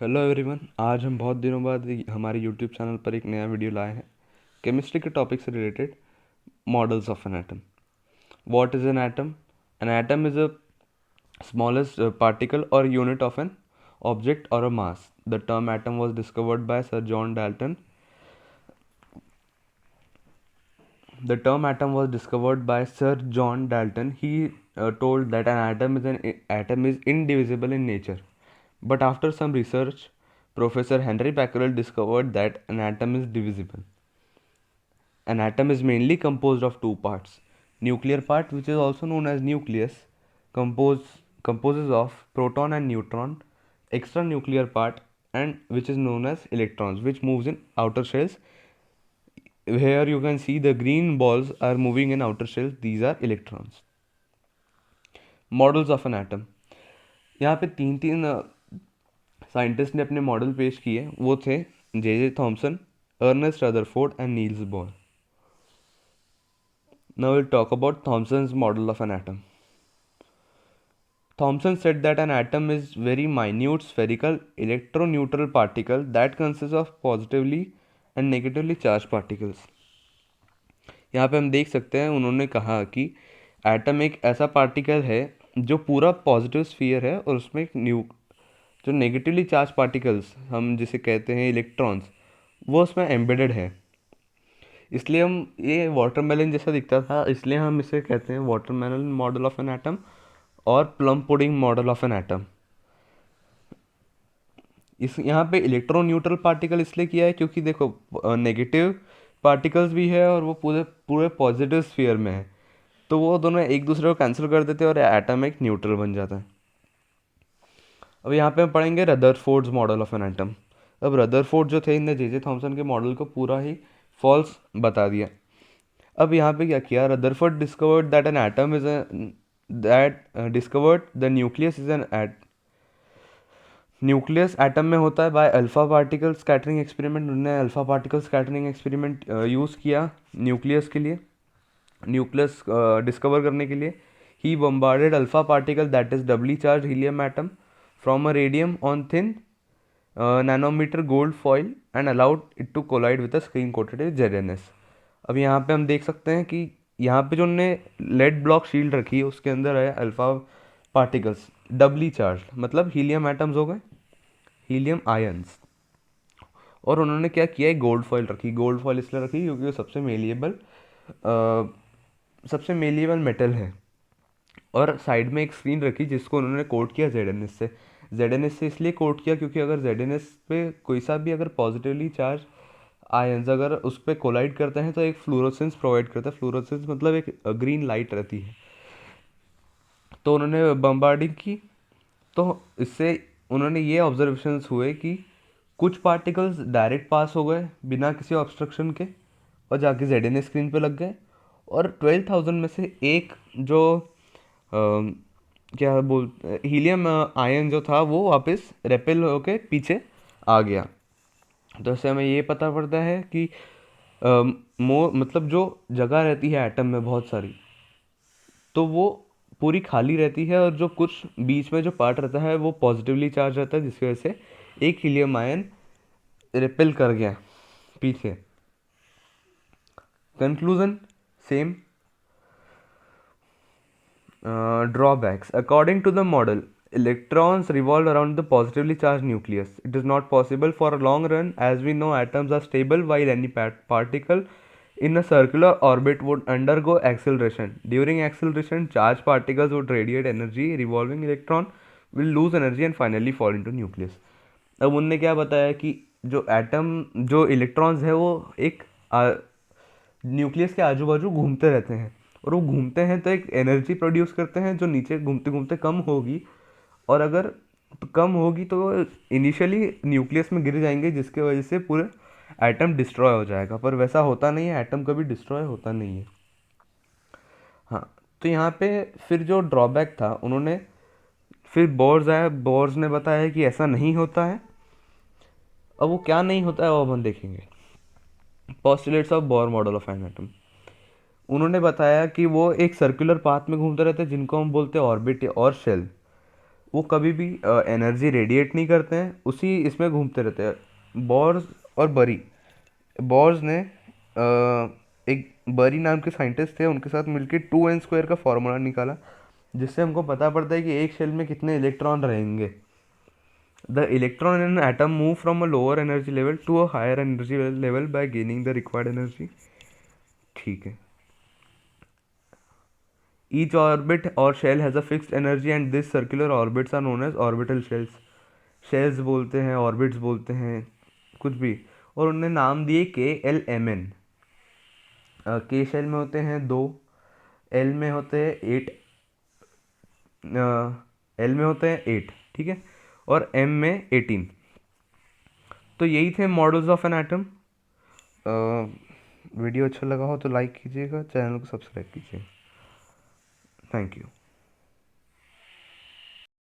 Hello everyone. आज हम बहुत दिनों बाद हमारे यूट्यूब चैनल पर एक नया वीडियो लाए हैं केमिस्ट्री के टॉपिक से related. Models of an atom. What is an atom? N atom is a smallest particle or unit of an object or a mass. The term atom was discovered by Sir John Dalton. The term atom was discovered by Sir John Dalton. He told that an atom is indivisible in nature. But after some research, Professor Henry Becquerel discovered that an atom is divisible. An atom is mainly composed of two parts. Nuclear part, which is also known as nucleus, composes of proton and neutron. Extranuclear part, and which is known as electrons, which moves in outer shells. Here you can see the green balls are moving in outer shells. These are electrons. Models of an atom. यहाँ पे तीन तीन scientist ने अपने model पेश किए। वो थे J Thomson, Ernest Rutherford and Niels Bohr. Now we'll talk about Thomson's model of an atom. Thomson said that an atom is very minute spherical electroneutral particle that consists of positively and negatively charged particles. यहाँ पे हम देख सकते हैं उन्होंने कहा कि atom एक ऐसा पार्टिकल है जो पूरा पॉजिटिव स्फीयर है और उसमें एक जो नेगेटिवली चार्ज पार्टिकल्स हम जिसे कहते हैं इलेक्ट्रॉन्स, वो उसमें एम्बेडेड है। इसलिए हम ये वाटरमेलन जैसा दिखता था, इसलिए हम इसे कहते हैं watermelon model of an atom और plum pudding model of an atom. इस यहाँ पे इलेक्ट्रो न्यूट्रल पार्टिकल इसलिए किया है क्योंकि देखो नेगेटिव पार्टिकल्स भी है और वो पूरे पूरे पॉजिटिव स्फीयर में है, तो वो दोनों एक दूसरे को कैंसिल कर देते हैं और एटम एक न्यूट्रल बन जाता है। अब यहाँ पे हम पढ़ेंगे Rutherford's model of an atom. अब रदरफोर्ड जो थे, इनने जे थॉमसन के मॉडल को पूरा ही फॉल्स बता दिया। अब यहाँ पे क्या किया, Rutherford discovered that an atom is discovered the nucleus is an at nucleus atom में होता है by alpha particle scattering experiment. उन्होंने alpha particle scattering experiment use किया न्यूक्लियस के लिए, न्यूक्लियस डिस्कवर करने के लिए। He bombarded alpha particle that is doubly charged helium atom from a radium on thin nanometer gold foil and allowed it to collide with a screen coated ZnS। अब यहाँ पे हम देख सकते हैं कि यहाँ पे जो उन्होंने लेड ब्लॉक शील्ड रखी है उसके अंदर है अल्फा पार्टिकल्स डबली चार्ज, मतलब हीलियम एटम्स हो गए, हीलियम आयंस। और उन्होंने क्या किया है, गोल्ड फॉइल रखी। गोल्ड फॉइल इसलिए रखी क्योंकि वो सबसे मेलिएबल मेटल है। और साइड में एक स्क्रीन रखी जिसको उन्होंने कोट किया ZnS से। ZnS से इसलिए कोट किया क्योंकि अगर ZnS पे कोई सा भी अगर पॉजिटिवली चार्ज आयंस अगर उस पर कोलाइड करते हैं तो एक फ्लोरोसेंस प्रोवाइड करता है। फ्लोरोसेंस मतलब एक ग्रीन लाइट रहती है। तो उन्होंने बम्बार्डिंग की, तो इससे उन्होंने ये ऑब्जर्वेशंस हुए कि कुछ पार्टिकल्स डायरेक्ट पास हो गए बिना किसी ऑब्स्ट्रक्शन के और जाके ZnS स्क्रीन पे लग गए। और 12,000 में से एक जो क्या बोल हीलियम आयन जो था वो वापस रेपेल होके पीछे आ गया। तो इससे हमें ये पता पड़ता है कि मतलब जो जगह रहती है एटम में बहुत सारी, तो वो पूरी खाली रहती है और जो कुछ बीच में जो पार्ट रहता है वो पॉजिटिवली चार्ज रहता है, जिसकी वजह से एक हीलियम आयन रिपेल कर गया पीछे। Conclusion same. Drawbacks. According to the model, electrons revolve around the positively charged nucleus. It is not possible for a long run. As we know, atoms are stable while any particle in a circular orbit would undergo acceleration. During acceleration, charged particles would radiate energy. Revolving electron will lose energy and finally fall into nucleus. अब उनने क्या बताया कि जो atom जो electrons है वो एक न्यूक्लियस के आजू बाजू घूमते रहते हैं और वो घूमते हैं तो एक एनर्जी प्रोड्यूस करते हैं जो नीचे घूमते घूमते कम होगी, और अगर तो कम होगी तो इनिशियली न्यूक्लियस में गिर जाएंगे जिसके वजह से पूरे एटम डिस्ट्रॉय हो जाएगा। पर वैसा होता नहीं है, एटम कभी डिस्ट्रॉय होता नहीं है। हाँ, तो यहाँ पे फिर जो ड्रॉबैक था उन्होंने फिर बोर्स ने बताया कि ऐसा नहीं होता है। अब वो क्या नहीं होता है वो अब हम देखेंगे। Postulates of Bohr model of an atom. उन्होंने बताया कि वो एक सर्कुलर पाथ में घूमते रहते हैं जिनको हम बोलते हैं ऑर्बिट और शेल। वो कभी भी एनर्जी रेडिएट नहीं करते हैं, उसी इसमें घूमते रहते हैं। बोर्स और बरी, बोर्स ने एक बरी नाम के साइंटिस्ट थे, उनके साथ मिलकर 2n² का फॉर्मूला निकाला, जिससे हमको पता पड़ता है कि एक शेल में कितने इलेक्ट्रॉन रहेंगे। The electron in an atom move from a lower energy level to a higher energy level by gaining the required energy. ठीक है। ईच ऑर्बिट और shell has a fixed energy and this circular orbits are known as orbital shells. Shells बोलते हैं, orbits बोलते हैं, कुछ भी। और उनने नाम दिए KLMN। के शेल में होते हैं 2, एल में होते हैं 8, एल में होते हैं 8, ठीक है, और एम में 18। तो यही थे models of an atom. Video अच्छा लगा हो तो लाइक कीजिएगा, चैनल को सब्सक्राइब कीजिए। Thank you.